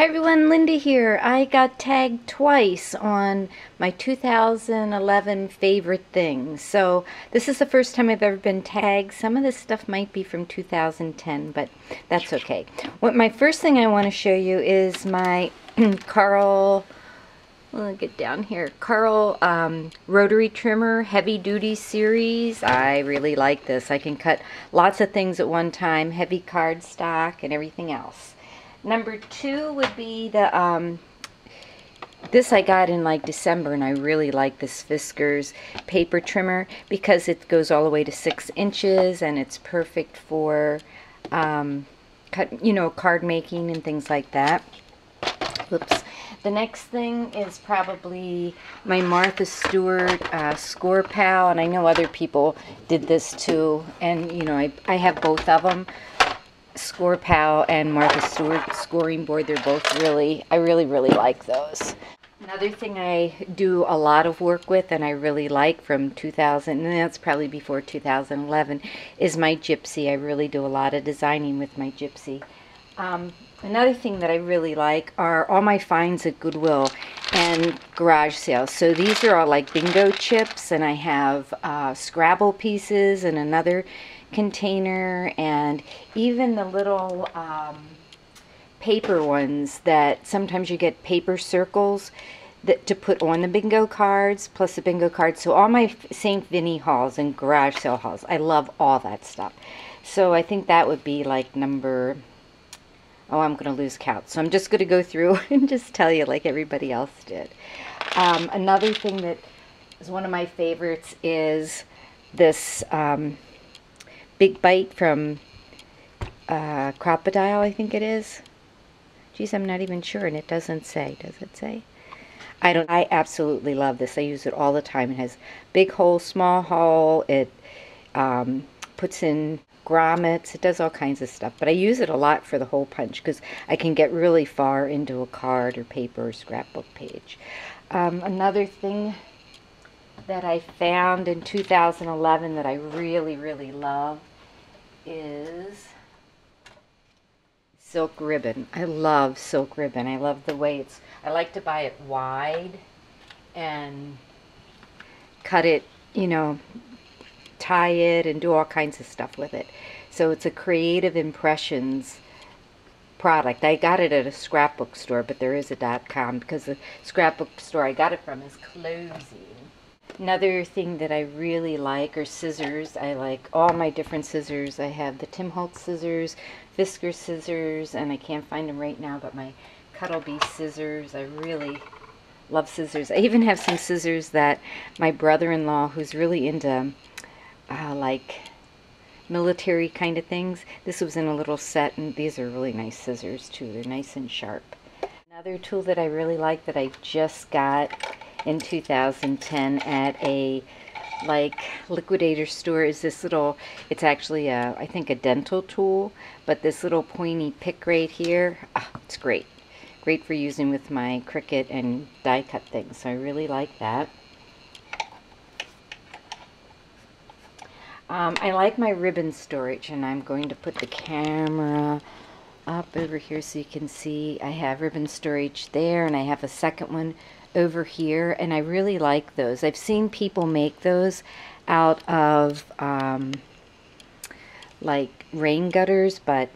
Hi everyone, Linda here. I got tagged twice on my 2011 favorite things. So this is the first time I've ever been tagged. Some of this stuff might be from 2010, but that's okay. My first thing I want to show you is my Carl, let me get down here, Carl rotary trimmer heavy duty series. I really like this. I can cut lots of things at one time, heavy cardstock and everything else. Number two would be the, this I got in like December, and I really like this Fiskars paper trimmer because it goes all the way to 6 inches and it's perfect for, card making and things like that. Whoops. The next thing is probably my Martha Stewart Score Pal, and I know other people did this too, and I have both of them. Score Pal and Martha Stewart scoring board. They're both I really like those. Another thing I do a lot of work with and I really like from 2000, and that's probably before 2011, is my Gypsy. I really do a lot of designing with my Gypsy. Another thing that I really like are all my finds at Goodwill and garage sales. So these are all like bingo chips, and I have Scrabble pieces and another container, and even the little paper ones that sometimes you get paper circles that to put on the bingo cards, plus the bingo cards. So all my St. Vinny hauls and garage sale hauls, I love all that stuff. So I think that would be like number, oh, I'm going to lose count. So I'm just going to go through and just tell you like everybody else did. Another thing that is one of my favorites is this Big Bite from Crocodile, I think it is. Geez, I'm not even sure, and it doesn't say. Does it say? I absolutely love this. I use it all the time. It has big hole, small hole. It puts in grommets. It does all kinds of stuff. But I use it a lot for the hole punch because I can get really far into a card or paper or scrapbook page. Another thing that I found in 2011 that I really love is silk ribbon. I love silk ribbon. I love the way I like to buy it wide and cut it, tie it and do all kinds of stuff with it. So it's a Creative Impressions product. I got it at a scrapbook store, but there is a .com because the scrapbook store I got it from is closing. Another thing that I really like are scissors. I like all my different scissors. I have the Tim Holtz scissors, Fiskars scissors, and I can't find them right now, but my Cuttlebee scissors. I really love scissors. I even have some scissors that my brother-in-law, who's really into like military kind of things, this was in a little set, and these are really nice scissors too. They're nice and sharp. Another tool that I really like that I just got in 2010 at a liquidator store is this little, it's actually I think a dental tool, but this little pointy pick right here, it's great for using with my Cricut and die cut things. So I really like that. I like my ribbon storage, and I'm going to put the camera up over here so you can see. I have ribbon storage there, and I have a second one over here, and I really like those. I've seen people make those out of like rain gutters, but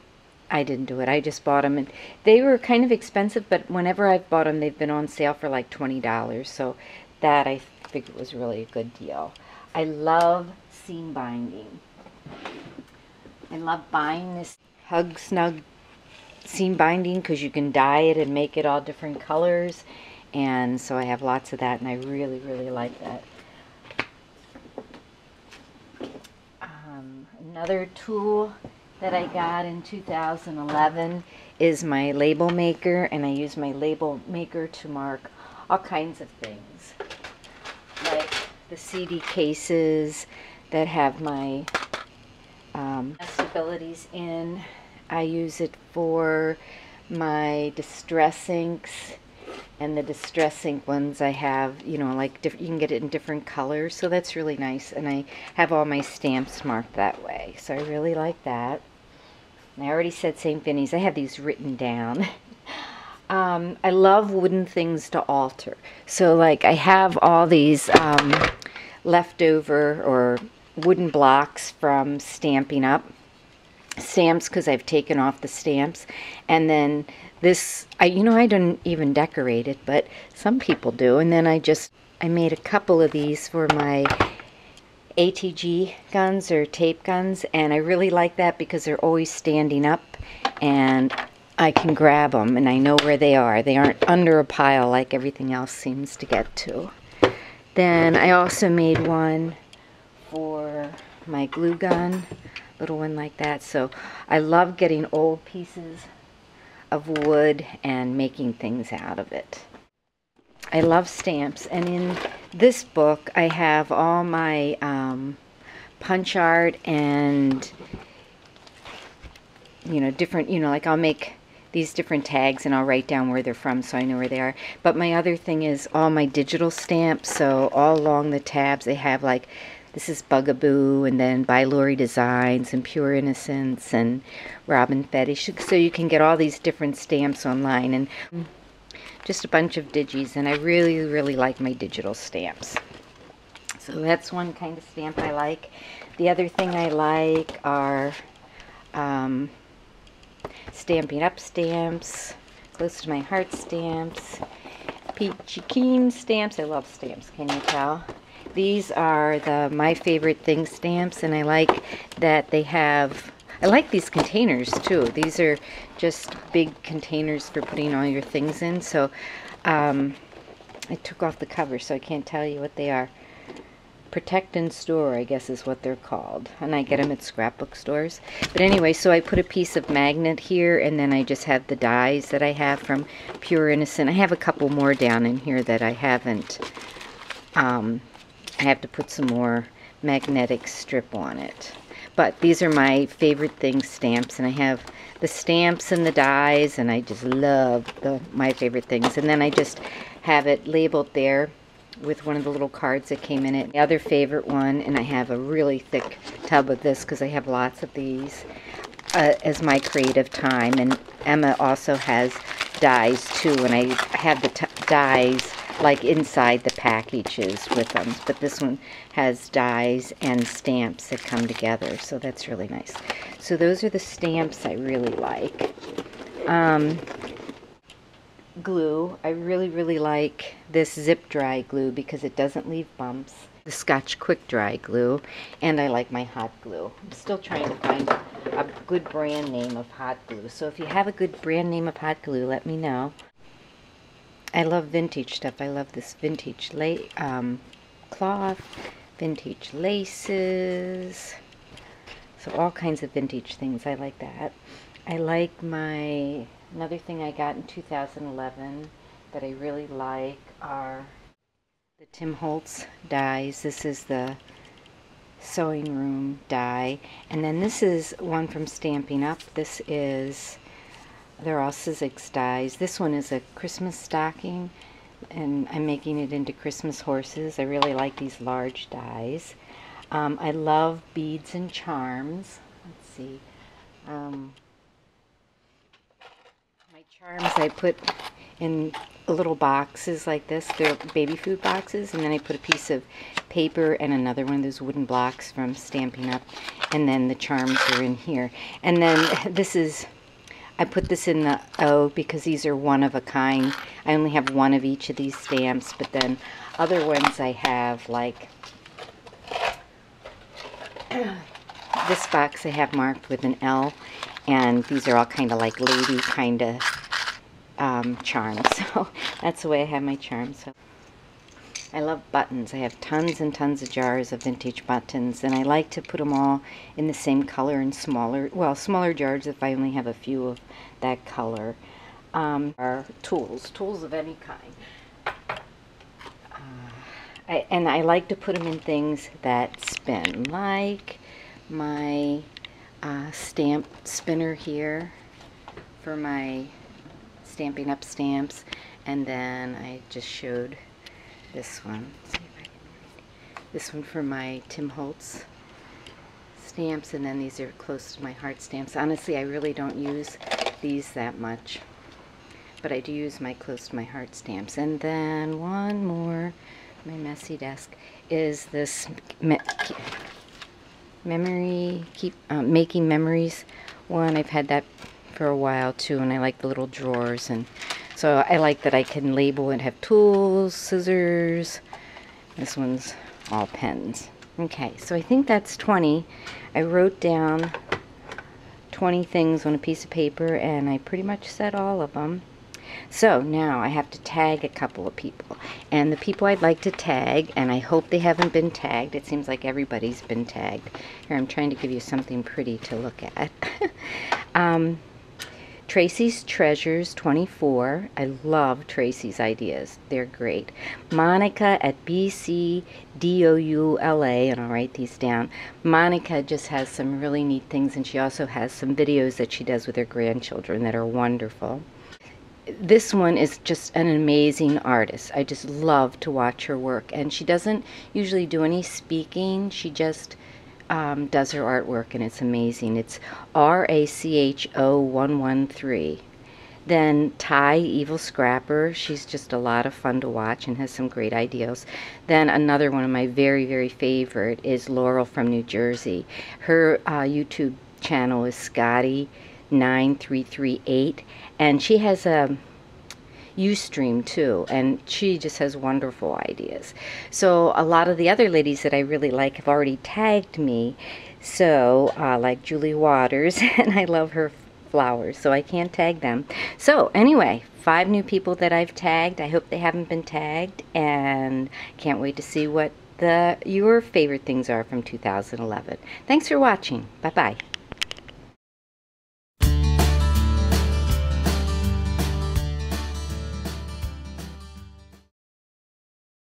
I didn't do it. I just bought them, and they were kind of expensive, but whenever I've bought them, they've been on sale for like $20. So that I figured was really a good deal. I love seam binding. I love buying this Hug Snug seam binding because you can dye it and make it all different colors. And so I have lots of that, and I really like that. Another tool that I got in 2011 is my label maker, and I use my label maker to mark all kinds of things. Like the CD cases that have my abilities in. I use it for my Distress inks. And the Distress ink ones I have, you can get it in different colors, so that's really nice. And I have all my stamps marked that way, so I really like that. And I already said St. Vinny's. I have these written down. I love wooden things to alter. So like I have all these leftover or wooden blocks from Stampin' Up! Stamps because I've taken off the stamps. And then this, I don't even decorate it, but some people do. And then I made a couple of these for my ATG guns or tape guns, and I really like that because they're always standing up and I can grab them and I know where they are. They aren't under a pile like everything else seems to get to. Then I also made one for my glue gun, little one like that. So I love getting old pieces of wood and making things out of it. I love stamps, and in this book I have all my punch art and different, like I'll make these different tags and I'll write down where they're from so I know where they are. But my other thing is all my digital stamps, so all along the tabs they have, like, this is Bugaboo, and then by Lori Designs, and Pure Innocence, and Robin Fetish, so you can get all these different stamps online, and just a bunch of digis, and I really, really like my digital stamps. So that's one kind of stamp I like. The other thing I like are Stampin' Up! Stamps, Close to My Heart stamps, Peachy Keen stamps. I love stamps, can you tell? These are the My Favorite Things stamps, and I like that they have, I like these containers too. These are just big containers for putting all your things in. So I took off the cover so I can't tell you what they are. Protect and Store, I guess is what they're called, and I get them at scrapbook stores. But anyway, so I put a piece of magnet here, and then I just have the dies that I have from Pure Innocent. I have a couple more down in here that I haven't. I have to put some more magnetic strip on it. But these are my favorite things stamps, and I have the stamps and the dies, and I just love my favorite things. And then I just have it labeled there with one of the little cards that came in it. The other favorite one, and I have a really thick tub of this because I have lots of these, as my creative time. And Emma also has dies too, and I have the dies like inside the packages with them, but this one has dies and stamps that come together, so that's really nice. So those are the stamps I really like. Glue, I really like this Zip Dry glue because it doesn't leave bumps. The Scotch Quick Dry glue, and I like my hot glue. I'm still trying to find a good brand name of hot glue, so if you have a good brand name of hot glue, let me know. I love vintage stuff. I love this vintage cloth, vintage laces, so all kinds of vintage things. I like that. I like another thing I got in 2011 that I really like are the Tim Holtz dies. This is the Sewing Room die, and then this is one from Stampin' Up! They're all Sizzix dies. This one is a Christmas stocking, and I'm making it into Christmas horses. I really like these large dies. I love beads and charms. Let's see. My charms I put in little boxes like this. They're baby food boxes, and then I put a piece of paper and another one of those wooden blocks from Stampin' Up! And then the charms are in here. And then I put this in the O because these are one of a kind. I only have one of each of these stamps, but then other ones I have, like this box I have marked with an L, and these are all kind of like lady kind of charms. So that's the way I have my charms. So I love buttons. I have tons and tons of jars of vintage buttons, and I like to put them all in the same color in smaller jars if I only have a few of that color. Are tools of any kind. And I like to put them in things that spin, like my stamp spinner here for my Stampin' Up! Stamps, and then I just showed this one. Let's see if I can read. This one for my Tim Holtz stamps, and then these are Close to My Heart stamps. Honestly, I really don't use these that much. but I do use my close to my heart stamps. And then one more, my messy desk, is this making memories one. I've had that for a while too, and I like the little drawers, and so I like that I can label and have tools, scissors. This one's all pens. Okay, so I think that's 20. I wrote down 20 things on a piece of paper, and I pretty much said all of them. So now I have to tag a couple of people, and the people I'd like to tag, and I hope they haven't been tagged. It seems like everybody's been tagged. Here, I'm trying to give you something pretty to look at. Tracy's Treasures 24. I love Tracy's ideas. They're great. Monica at BCDOULA, and I'll write these down. Monica just has some really neat things, and she also has some videos that she does with her grandchildren that are wonderful. This one is just an amazing artist. I just love to watch her work, and she doesn't usually do any speaking. She just does her artwork, and it's amazing. It's RACHO113. Then Ty, Evil Scrapper. She's just a lot of fun to watch and has some great ideas. Then another one of my very, very favorite is Laurel from New Jersey. Her YouTube channel is Scotty9338, and she has a Ustream too, and she just has wonderful ideas. So a lot of the other ladies that I really like have already tagged me, so like Julie Waters, and I love her flowers, so I can't tag them. So anyway, 5 new people that I've tagged. I hope they haven't been tagged, and can't wait to see what your favorite things are from 2011. Thanks for watching. Bye bye.